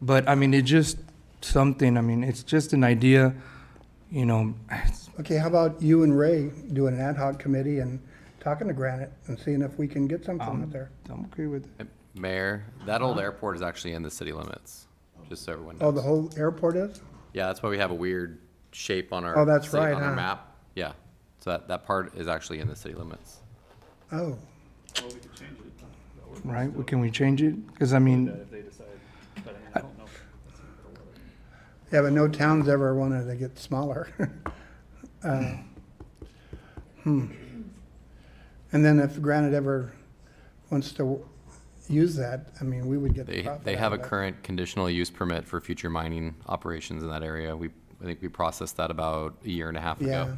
But I mean, it's just something, I mean, it's just an idea, you know. okay, how about you and Ray doing an ad hoc committee and talking to Granite and seeing if we can get something out there? I'm okay with it. Mayor, that old airport is actually in the city limits, just so everyone knows. Oh, the whole airport is? Yeah, that's why we have a weird shape on our. Oh, that's city- right, On our huh? map, yeah. So that part is actually in the city limits. Oh, Right, well, can we change it? Because I mean, yeah, but no towns ever wanted to get smaller. And then if Granite ever wants to use that, I mean, we would get the profit They out have a of it. current conditional use permit for future mining operations in that area. I think we processed that about a year and a half Yeah. ago.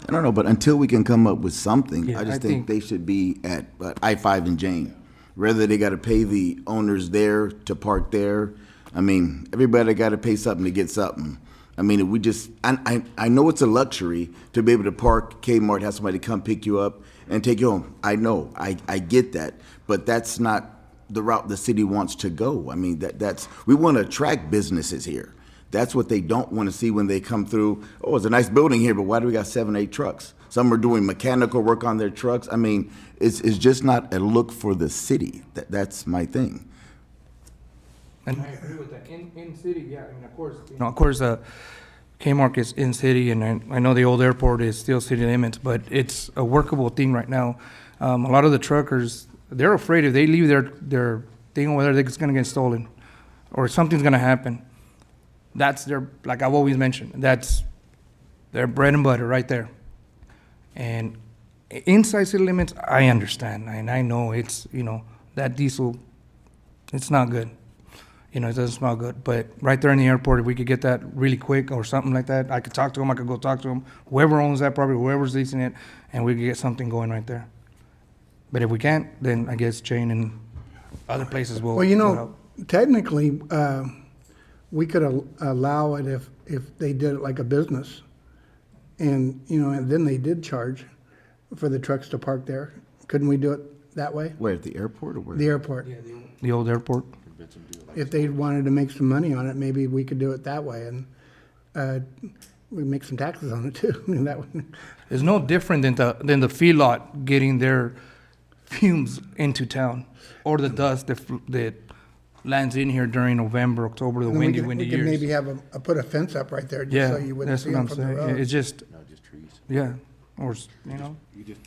I don't know, but until we can come up with something, Yeah, I I just think- think they should be at I-5 and Jane. Whether they gotta pay the owners there to park there, I mean, everybody gotta pay something to get something. I mean, if we just, I know it's a luxury to be able to park Kmart, have somebody come pick you up and take you home. I know, I get that, but that's not the route the city wants to go. I mean, that's, we wanna attract businesses here. That's what they don't want to see when they come through. Oh, it's a nice building here, but why do we got 7, 8 trucks? Some are doing mechanical work on their trucks. I mean, it's just not a look for the city. That's my thing. and I agree with that. In city, yeah, I mean, of course. You know, of course, Kmart is in city, and I know the old airport is still city limits, but it's a workable thing right now. A lot of the truckers, they're afraid if they leave their thing over there, it's gonna get stolen, or something's gonna happen. That's their, like I've always mentioned, that's their bread and butter right there. And inside city limits, I understand, and I know it's, you know, that diesel, it's not good. You know, it doesn't smell good, but right there in the airport, if we could get that really quick or something like that, I could talk to them, I could go talk to them, whoever owns that property, whoever's leasing it, and we could get something going right there. But if we can't, then I guess Jane and other places will. Well, you will know, help. technically, we could allow it if they did it like a business. And, you know, and then they did charge for the trucks to park there. Couldn't we do it that way? Where, at the airport or where? The airport. The old airport. If they wanted to make some money on it, maybe we could do it that way and, we make some taxes on it too. I mean, that would, It's no different than the feedlot getting their fumes into town, or the dust that lands in here during November, October, the and we windy could years. maybe have put a fence up right there just Yeah, so you wouldn't that's see what I'm them from the saying. road. It's just, No, just trees. yeah, or, you know.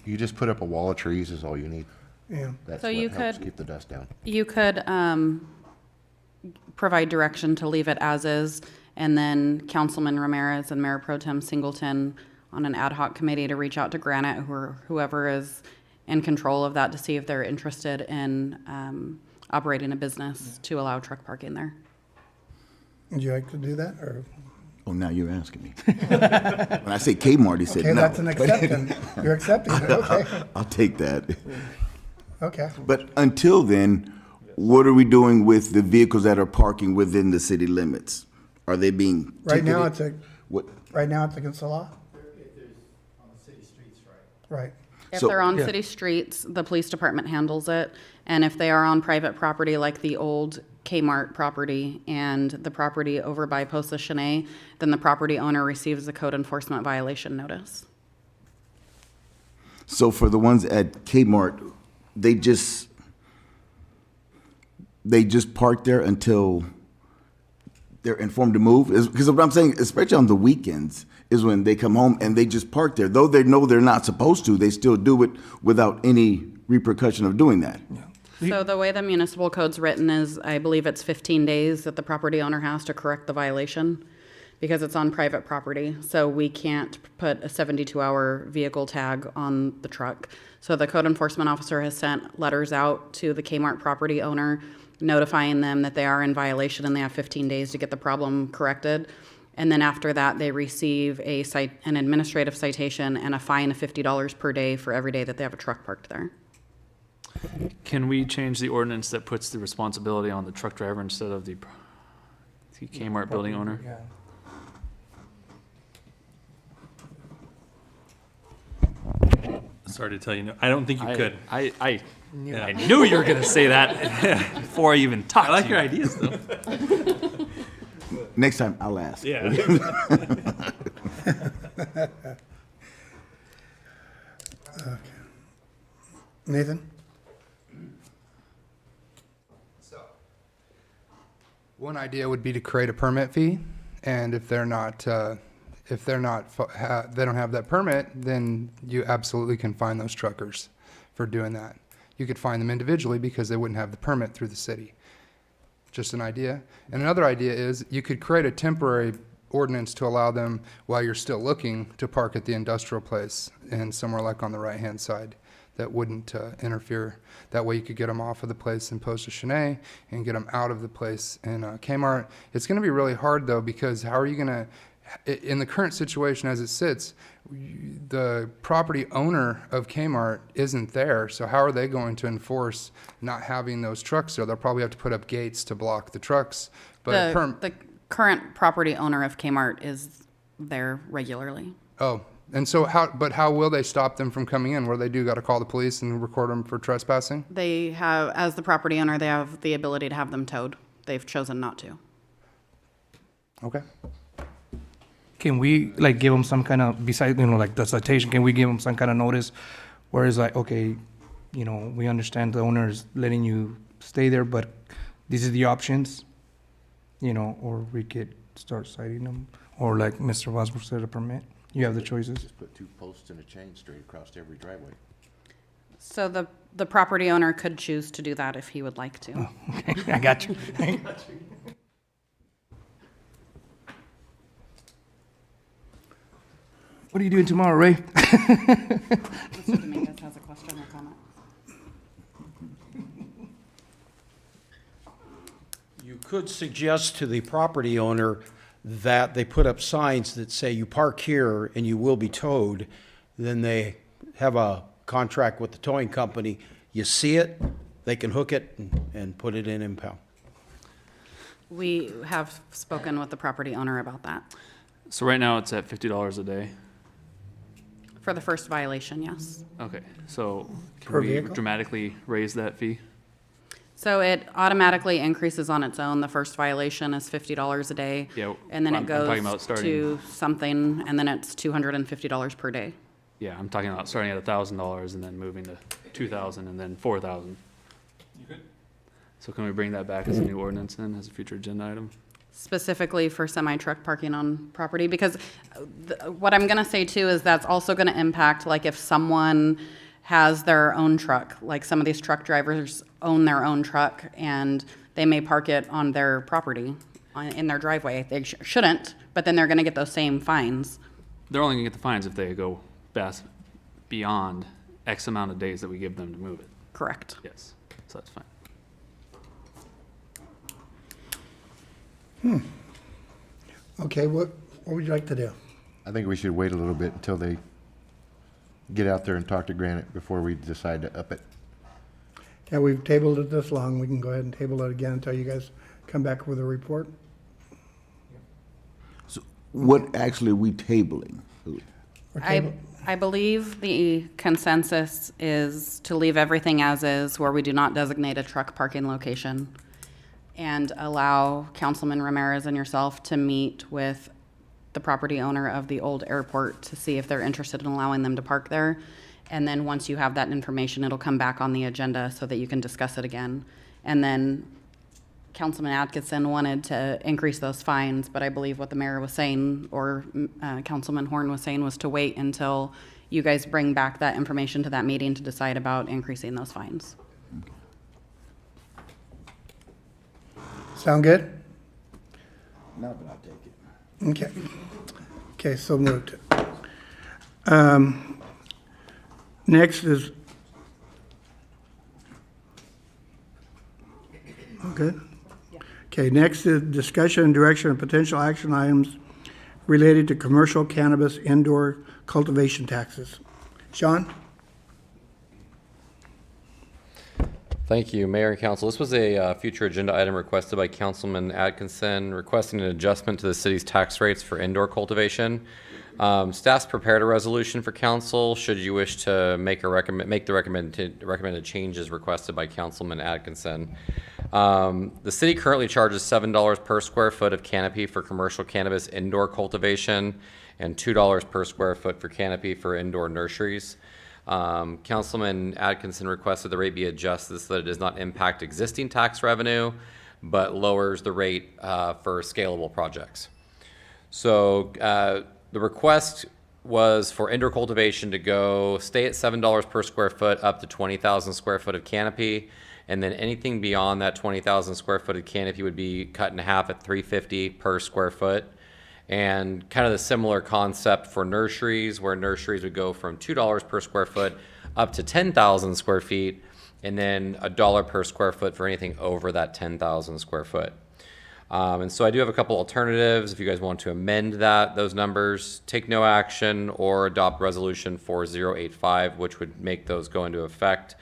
You just put up a wall of trees is all you need. Yeah. That's So what you helps could- keep the dust down. You could provide direction to leave it as is, and then Councilman Ramirez and Mayor Pro Tem Singleton on an ad hoc committee to reach out to Granite or whoever is in control of that to see if they're interested in operating a business to allow truck parking there. Would you like to do that, or? Oh, now you're asking me. When I say Kmart, he said Okay, no. that's an acceptance. You're accepting it, okay, I'll take that. okay. But until then, what are we doing with the vehicles that are parking within the city limits? Are they being Right now, ticketed? it's right now, it's against the law? Right. If So- they're on Yeah. city streets, the police department handles it. And if they are on private property, like the old Kmart property and the property over by Posa Cheney, then the property owner receives a code enforcement violation notice. So for the ones at Kmart, they just park there until they're informed to move? Because what I'm saying, especially on the weekends, is when they come home and they just park there. Though they know they're not supposed to, they still do it without any repercussion of doing that. So the way the municipal code's written is, I believe it's 15 days that the property owner has to correct the violation because it's on private property. So we can't put a 72-hour vehicle tag on the truck. So the code enforcement officer has sent letters out to the Kmart property owner notifying them that they are in violation and they have 15 days to get the problem corrected. And then after that, they receive an administrative citation and a fine of $50 per day for every day that they have a truck parked there. Can we change the ordinance that puts the responsibility on the truck driver instead of the Kmart building owner? Yeah. Sorry to tell you, no, I don't think you could. I knew you were going to say that before I even talked I like to you. your ideas, though. Next time, I'll ask. Yeah. Nathan? One idea would be to create a permit fee, and if they're not, they don't have that permit, then you absolutely can fine those truckers for doing that. You could fine them individually because they wouldn't have the permit through the city. Just an idea. And another idea is you could create a temporary ordinance to allow them, while you're still looking, to park at the industrial place and somewhere like on the right-hand side that wouldn't interfere. That way you could get them off of the place in Post Cheney and get them out of the place in Kmart. It's going to be really hard, though, because how are you going to, in the current situation as it sits, the property owner of Kmart isn't there, so how are they going to enforce not having those trucks there? They'll probably have to put up gates to block the trucks. But The current property owner of Kmart is there regularly. oh, and so how will they stop them from coming in? What do they do? Got to call the police and record them for trespassing? They have, as the property owner, they have the ability to have them towed. They've chosen not to. Okay. Can we like give them some kind of, besides, like the citation, can we give them some kind of notice where it's like, okay, we understand the owner is letting you stay there, but these are the options, or we could start citing them, or like Mr. Wasberg said, a permit. You have the choices. Just put 2 posts and a chain straight across every driveway. So the property owner could choose to do that if he would like to. Okay, I got you. What are you doing tomorrow, Ray? Mr. Dominguez has a question or comment. You could suggest to the property owner that they put up signs that say you park here and you will be towed. Then they have a contract with the towing company. You see it, they can hook it and put it in impound. We have spoken with the property owner about that. So right now it's at $50 a day. For the first violation, yes. Okay, so can Per we vehicle? dramatically raise that fee? So it automatically increases on its own. The first violation is $50 a day. Yeah, And then I'm it talking about goes starting- to something, and then it's $250 per day. Yeah, I'm talking about starting at $1,000 and then moving to 2,000 and then 4,000. So can we bring that back as a new ordinance then, as a future agenda item? Specifically for semi-truck parking on property, because what I'm gonna say too is that's also gonna impact, like if someone has their own truck, like some of these truck drivers own their own truck and they may park it on their property, in their driveway. They shouldn't, but then they're gonna get those same fines. They're only gonna get the fines if they go beyond X amount of days that we give them to move it. Correct. Yes, so that's fine. Okay, what would you like to do? I think we should wait a little bit until they get out there and talk to Granite before we decide to up it. Yeah, we've tabled it this long, we can go ahead and table it again until you guys come back with a report. What actually are we tabling? Or table- I believe the consensus is to leave everything as is, where we do not designate a truck parking location, and allow Councilman Ramirez and yourself to meet with the property owner of the old airport to see if they're interested in allowing them to park there. And then once you have that information, it'll come back on the agenda so that you can discuss it again. And then Councilman Atkinson wanted to increase those fines, but I believe what the mayor was saying, or Councilman Horn was saying, was to wait until you guys bring back that information to that meeting to decide about increasing those fines. Sound good? No, but I'll take it. Okay. Okay, so moved. Next is, okay? Okay, next is discussion and direction of potential action items related to commercial cannabis indoor cultivation taxes. Sean? Thank you, Mayor and Council. This was a future agenda item requested by Councilman Atkinson, requesting an adjustment to the city's tax rates for indoor cultivation. Staff's prepared a resolution for council should you wish to make the recommended changes requested by Councilman Atkinson. The city currently charges $7 per square foot of canopy for commercial cannabis indoor cultivation and $2 per square foot for canopy for indoor nurseries. Councilman Atkinson requested the rate be adjusted so that it does not impact existing tax revenue, but lowers the rate for scalable projects. So the request was for indoor cultivation to stay at $7 per square foot up to 20,000 square foot of canopy, and then anything beyond that 20,000 square foot of canopy would be cut in half at $3.50 per square foot. And kind of the similar concept for nurseries, where nurseries would go from $2 per square foot up to 10,000 square feet, and then $1 per square foot for anything over that 10,000 square foot. And so I do have a couple alternatives if you guys want to amend those numbers, take no action, or adopt resolution 4085, which would make those go into effect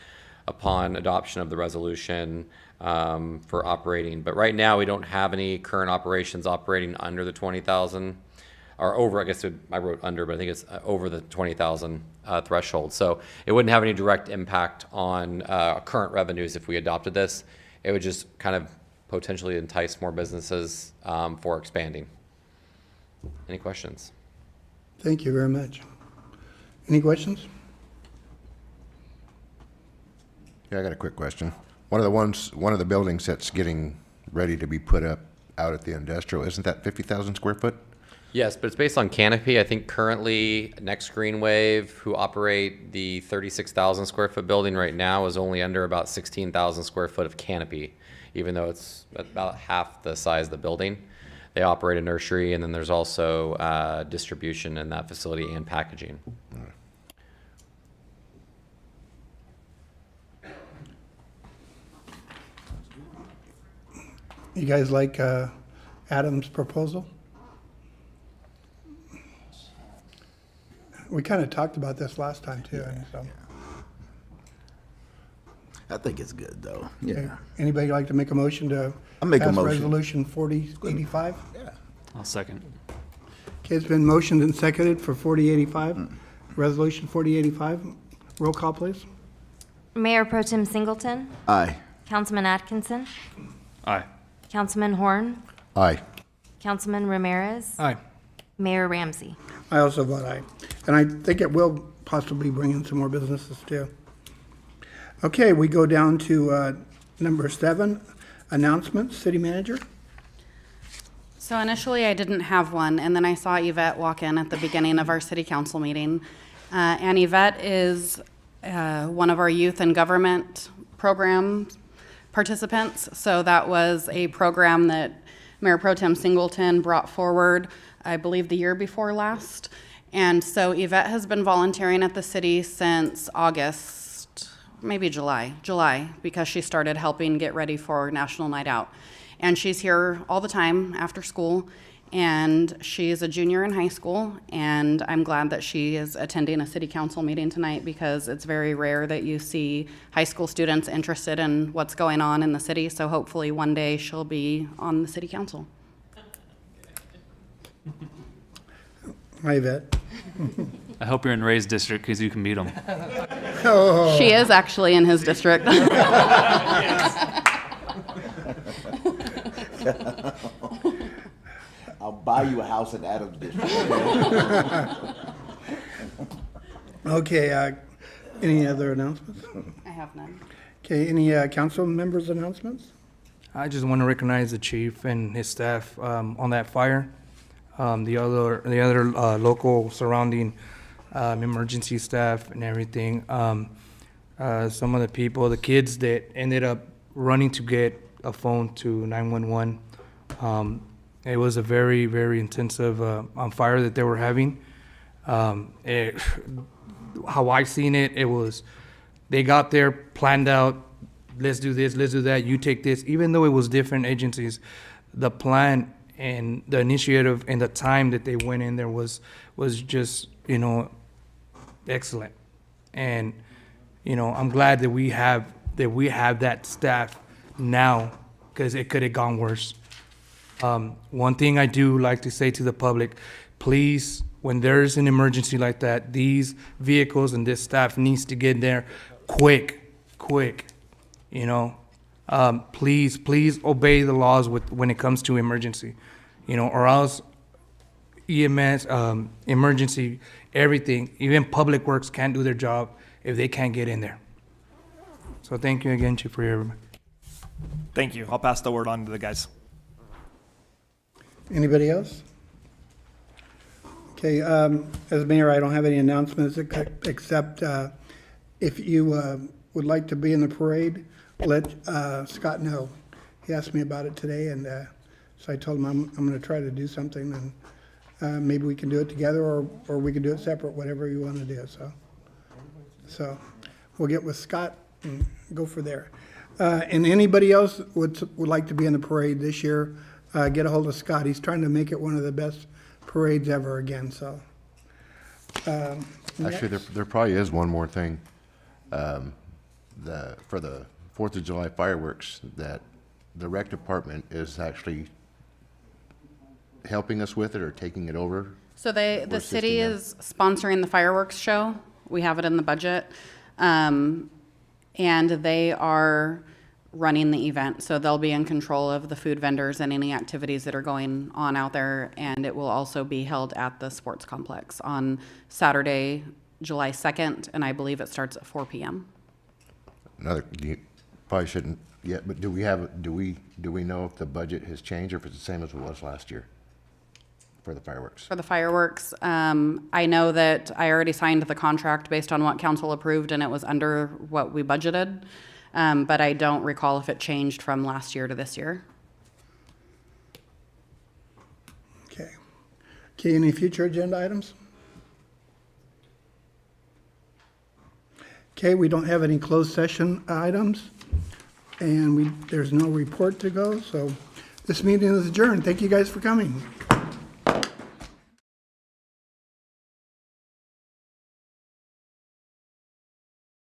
upon adoption of the resolution for operating. But right now, we don't have any current operations operating under the 20,000, or over, I guess I wrote under, but I think it's over the 20,000 threshold. So it wouldn't have any direct impact on current revenues if we adopted this. It would just kind of potentially entice more businesses for expanding. Any questions? Thank you very much. Any questions? Yeah, I got a quick question. One of the buildings that's getting ready to be put up out at the industrial, isn't that 50,000 square foot? Yes, but it's based on canopy. I think currently Next Green Wave, who operate the 36,000 square foot building right now, is only under about 16,000 square foot of canopy, even though it's about half the size of the building. They operate a nursery, and then there's also distribution in that facility and packaging. You guys like Adam's proposal? We kind of talked about this last time too, and so. I think it's good, though. Okay. Yeah. Anybody like to make a motion to I'll make a pass motion. resolution 4085? I'll second. Okay, it's been motioned and seconded for 4085. Resolution 4085. Roll call, please. Mayor Pro Tem Singleton, Aye. Councilman Atkinson, Aye. Councilman Horn, Aye. Councilman Ramirez, Aye. Mayor Ramsey. I also vote aye. And I think it will possibly bring in some more businesses too. Okay, we go down to number 7, announcements, city manager. So initially, I didn't have one, and then I saw Yvette walk in at the beginning of our city council meeting. And Yvette is one of our youth and government program participants. So that was a program that Mayor Pro Tem Singleton brought forward, I believe, the year before last. And so Yvette has been volunteering at the city since August, maybe July, because she started helping get ready for National Night Out. And she's here all the time after school, and she's a junior in high school, and I'm glad that she is attending a city council meeting tonight because it's very rare that you see high school students interested in what's going on in the city, so hopefully one day she'll be on the city council. Hi, Yvette. I hope you're in Ray's district because you can beat them. She is actually in his district. I'll buy you a house in Adams District. Okay, any other announcements? I have none. Okay, any council members' announcements? I just want to recognize the chief and his staff on that fire. The other local surrounding emergency staff and everything. Some of the people, the kids that ended up running to get a phone to 911. It was a very, very intensive fire that they were having. How I seen it, it was, they got there, planned out, let's do this, let's do that, you take this. Even though it was different agencies, the plan and the initiative and the time that they went in there was just, excellent. And, I'm glad that we have that staff now, because it could have gone worse. One thing I do like to say to the public, please, when there's an emergency like that, these vehicles and this staff needs to get there quick, please obey the laws when it comes to emergency, or else EMS, emergency, everything, even Public Works can't do their job if they can't get in there. So thank you again, Chief, for your. Thank you. I'll pass the word on to the guys. Anybody else? Okay, as mayor, I don't have any announcements except if you would like to be in the parade, let Scott know. He asked me about it today, and so I told him I'm going to try to do something, and maybe we can do it together, or we can do it separate, whatever you want to do. So we'll get with Scott and go for there. And anybody else would like to be in the parade this year, get a hold of Scott. He's trying to make it one of the best parades ever again, so. Actually, there probably is one more thing. For the 4th of July fireworks, that the rec department is actually helping us with it or taking it over. So the We're city assisting them. is sponsoring the fireworks show. We have it in the budget. And they are running the event. So they'll be in control of the food vendors and any activities that are going on out there. And it will also be held at the sports complex on Saturday, July 2nd. And I believe it starts at 4 p.m. You probably shouldn't yet, but do we know if the budget has changed or if it's the same as it was last year for the fireworks? For the fireworks, I know that I already signed the contract based on what council approved, and it was under what we budgeted. But I don't recall if it changed from last year to this year. Okay, any future agenda items? Okay, we don't have any closed session items, and there's no report to go, so this meeting is adjourned. Thank you guys for coming.